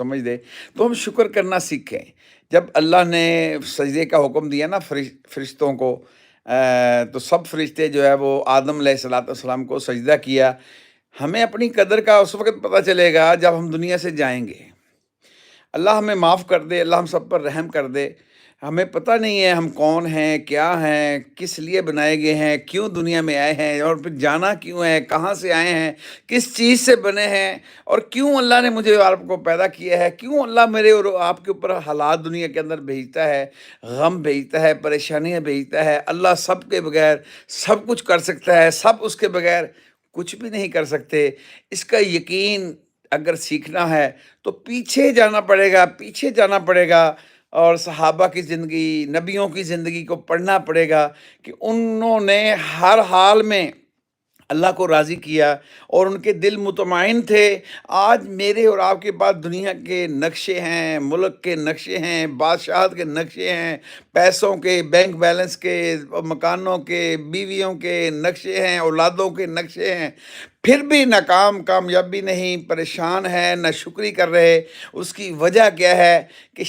سمجھ دے، تو ہم شکر کرنا سیکھیں۔ جب اللہ نے سجدے کا حکم دیا نا فرشتوں کو، تو سب فرشتے جو ہے وہ آدم علیہ الصلوۃ والسلام کو سجدہ کیا۔ ہمیں اپنی قدر کا اس وقت پتہ چلے گا جب ہم دنیا سے جائیں گے۔ اللہ ہمیں معاف کر دے، اللہ ہم سب پر رحم کر دے۔ ہمیں پتہ نہیں ہے ہم کون ہیں، کیا ہیں، کس لیے بنائے گئے ہیں، کیوں دنیا میں آئے ہیں، اور پھر جانا کیوں ہے، کہاں سے آئے ہیں، کس چیز سے بنے ہیں، اور کیوں اللہ نے مجھے اور آپ کو پیدا کیا ہے، کیوں اللہ میرے اور آپ کے اوپر حالات دنیا کے اندر بھیجتا ہے، غم بھیجتا ہے، پریشانیاں بھیجتا ہے۔ اللہ سب کے بغیر سب کچھ کر سکتا ہے، سب اس کے بغیر کچھ بھی نہیں کر سکتے۔ اس کا یقین اگر سیکھنا ہے تو پیچھے جانا پڑے گا، پیچھے جانا پڑے گا، اور صحابہ کی زندگی، نبیوں کی زندگی کو پڑھنا پڑے گا کہ انہوں نے ہر حال میں اللہ کو راضی کیا اور ان کے دل مطمئن تھے۔ آج میرے اور آپ کے پاس دنیا کے نقشے ہیں، ملک کے نقشے ہیں، بادشاہت کے نقشے ہیں، پیسوں کے، بینک بیلنس کے، مکانوں کے، بیویوں کے نقشے ہیں، اولادوں کے نقشے ہیں، پھر بھی ناکام، کامیابی نہیں، پریشان ہے، نہ شکری کر رہے۔ اس کی وجہ کیا ہے کہ